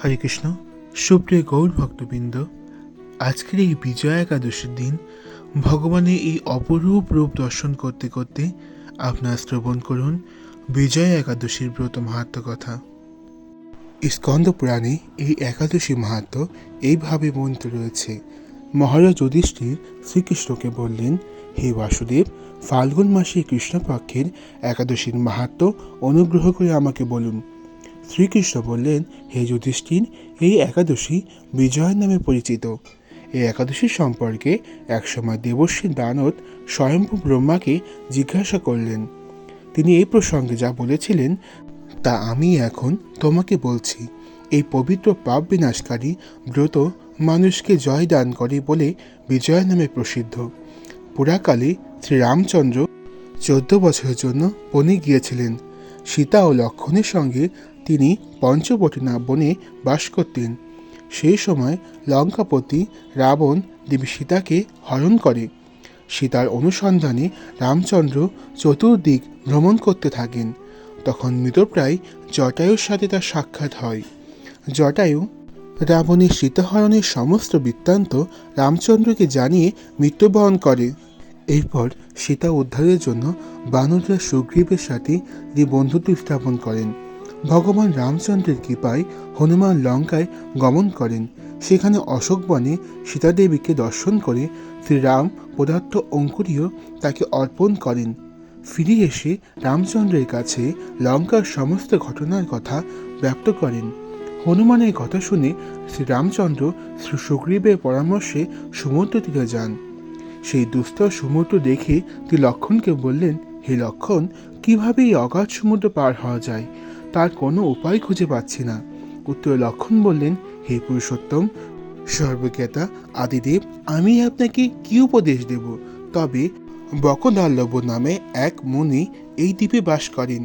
হরে কৃষ্ণ। সুপ্রিয় গৌর ভক্তবৃন্দ, আজকের এই বিজয়া একাদশীর দিন ভগবানের এই অপরূপ রূপ দর্শন করতে করতে আপনার শ্রবণ করুন বিজয়া একাদশীর ব্রত মাহাত্ম্য কথা। স্কন্দ পুরাণে এই একাদশী মাহাত্ম্য এইভাবে বর্ণিত রয়েছে। মহারাজ যুধিষ্ঠির শ্রীকৃষ্ণকে বললেন, হে বাসুদেব, ফাল্গুন মাসে কৃষ্ণপক্ষের একাদশীর মাহাত্ম্য অনুগ্রহ করে আমাকে বলুন। শ্রীকৃষ্ণ বললেন, হে যুধিষ্ঠির, এই একাদশী বিজয়া নামে পরিচিত। এই একাদশী সম্পর্কে একসময় দেবর্ষী দানব স্বয়ম্ভু ব্রহ্মাকে জিজ্ঞাসা করলেন। তিনি এই প্রসঙ্গে যা বলেছিলেন তা আমি এখন তোমাকে বলছি। এই পবিত্র পাপ বিনাশকারী ব্রত মানুষকে জয় দান করে বলে বিজয়া নামে প্রসিদ্ধ। পুরাকালে শ্রীরামচন্দ্র 14 বছরের জন্য বনে গিয়েছিলেন। সীতা ও লক্ষ্মণের সঙ্গে তিনি পঞ্চবটী বনে বাস করতেন। সেই সময় লঙ্কাপতি রাবণ দেবী সীতাকে হরণ করে। সীতার অনুসন্ধানে রামচন্দ্র চতুর্দিক ভ্রমণ করতে থাকেন। তখন মৃতপ্রায় জটায়ুর সাথে তার সাক্ষাৎ হয়। জটায়ু রাবণের সীতাহরণের সমস্ত বৃত্তান্ত রামচন্দ্রকে জানিয়ে মৃত্যুবরণ করে। এরপর সীতা উদ্ধারের জন্য বানররা সুগ্রীবের সাথে বন্ধুত্ব স্থাপন করেন। ভগবান রামচন্দ্রের কৃপায় হনুমান লঙ্কায় গমন করেন। সেখানে অশোক বনে সীতাদেবীকে দর্শন করে শ্রীরাম পদার্থ অঙ্কুরীয় তাকে অর্পণ করেন। ফিরে এসে রামচন্দ্রের কাছে লঙ্কার সমস্ত ঘটনার কথা ব্যক্ত করেন। হনুমানের কথা শুনে শ্রীরামচন্দ্র শ্রী সুগ্রীবের পরামর্শে সমুদ্র তীরে যান। সেই দুস্তর সমুদ্র দেখে তিনি লক্ষ্মণকে বললেন, হে লক্ষ্মণ, কিভাবে এই অগাধ সমুদ্র পার হওয়া যায় তার কোনো উপায় খুঁজে পাচ্ছি না। উত্তরে লক্ষ্মণ বললেন, হে পুরুষোত্তম, সর্বজ্ঞাতা আদিদেব, আমি আপনাকে কি উপদেশ দেব? তবে বকদাল্লভ নামে এক মুনি এই দ্বীপে বাস করেন।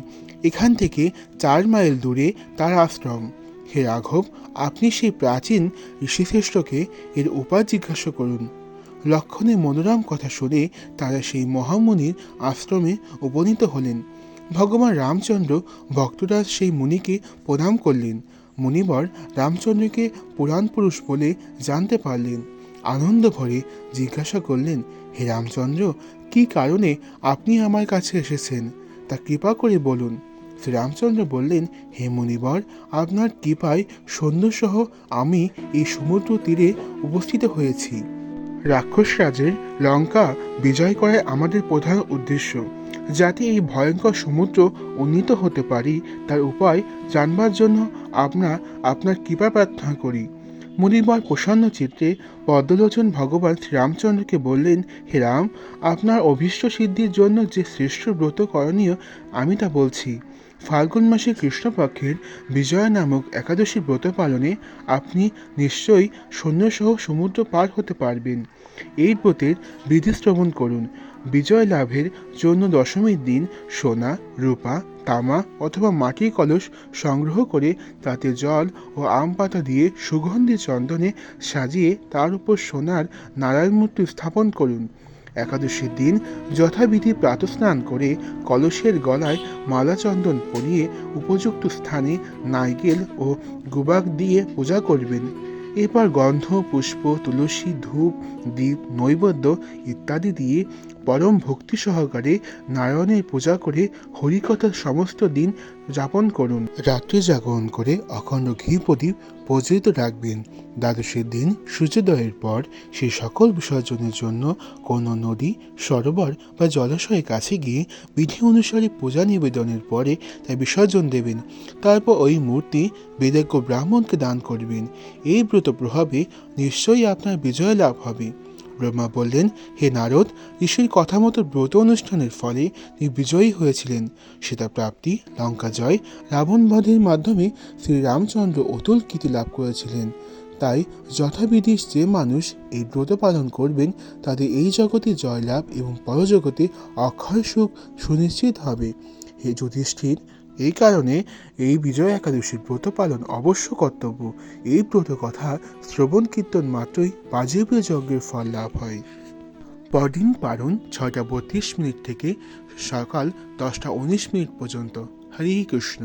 এখান থেকে 4 মাইল দূরে তার আশ্রম। হে রাঘব, আপনি সেই প্রাচীন ঋষিশ্রেষ্ঠকে এর উপায় জিজ্ঞাসা করুন। লক্ষ্মণের মনোরম কথা শুনে তারা সেই মহামুনির আশ্রমে উপনীত হলেন। ভগবান রামচন্দ্র ভক্তরাজ সেই মুনিকে প্রণাম করলেন। মুনিবর রামচন্দ্রকে পুরাণ পুরুষ বলে জানতে পারলেন। আনন্দ ভরে জিজ্ঞাসা করলেন, হে রামচন্দ্র, কি কারণে আপনি আমার কাছে এসেছেন তা কৃপা করে বলুন। শ্রীরামচন্দ্র বললেন, হে মুনিবর, আপনার কৃপায় সৈন্যসহ আমি এই সমুদ্র তীরে উপস্থিত হয়েছি। রাক্ষস রাজের লঙ্কা বিজয় করাই আমাদের প্রধান উদ্দেশ্য। যাতে এই ভয়ঙ্কর সমুদ্র উন্নীত হতে পারি তার উপায় জানবার জন্য আপনার কৃপা প্রার্থনা করি। মুনিবর প্রসন্ন চিত্তে পদ্মলোচন ভগবান শ্রীরামচন্দ্রকে বললেন, হে রাম, আপনার অভীষ্ট সিদ্ধির জন্য যে শ্রেষ্ঠ ব্রত করণীয় আমি তা বলছি। ফাল্গুন মাসে কৃষ্ণপক্ষের বিজয়া নামক একাদশী ব্রত পালনে আপনি নিশ্চয়ই সৈন্যসহ সমুদ্র পার হতে পারবেন। এই ব্রতের বিধি শ্রবণ করুন। বিজয় লাভের জন্য দশমীর দিন সোনা, রূপা, তামা অথবা মাটির কলস সংগ্রহ করে তাতে জল ও আম পাতা দিয়ে সুগন্ধি চন্দনে সাজিয়ে তার উপর সোনার নারায়ণ মূর্তি স্থাপন করুন। একাদশীর দিন যথাবিধি প্রাতঃস্নান করে কলসের গলায় মালা চন্দন পরিয়ে উপযুক্ত স্থানে নারকেল ও গুবাক দিয়ে পূজা করবেন। এরপর গন্ধ, পুষ্প, তুলসী, ধূপ, দীপ, নৈবেদ্য ইত্যাদি দিয়ে পরম ভক্তি সহকারে নারায়ণের পূজা করে হরিকথার সমস্ত দিন যাপন করুন। রাত্রি জাগরণ করে অখণ্ড ঘি প্রদীপ প্রজ্বলিত রাখবেন। দ্বাদশীর দিন সূর্যোদয়ের পর সেই সকল বিসর্জনের জন্য কোনো নদী, সরোবর বা জলাশয়ের কাছে গিয়ে বিধি অনুসারে পূজা নিবেদনের পরে তা বিসর্জন দেবেন। তারপর ওই মূর্তি বেদজ্ঞ ব্রাহ্মণকে দান করবেন। এই ব্রত প্রভাবে নিশ্চয়ই আপনার বিজয় লাভ হবে। ব্রহ্মা বললেন, হে নারদ, ঋষির কথা মতো ব্রত অনুষ্ঠানের ফলে তিনি বিজয়ী হয়েছিলেন। সীতা প্রাপ্তি, লঙ্কা জয়, রাবণ বধের মাধ্যমে শ্রীরামচন্দ্র অতুল কীর্তি লাভ করেছিলেন। তাই যথাবিধি যে মানুষ এই ব্রত পালন করবেন তাদের এই জগতে জয়লাভ এবং পরজগতে অক্ষয় সুখ সুনিশ্চিত হবে। হে যুধিষ্ঠির, এই কারণে এই বিজয়া একাদশীর ব্রত পালন অবশ্য কর্তব্য। এই ব্রত কথা শ্রবণ কীর্তন মাত্রই বাজপেয় যজ্ঞের ফল লাভ হয়। পরদিন পারণ 6টা 32 মিনিট থেকে সকাল 10টা 19 মিনিট পর্যন্ত। হরে কৃষ্ণ।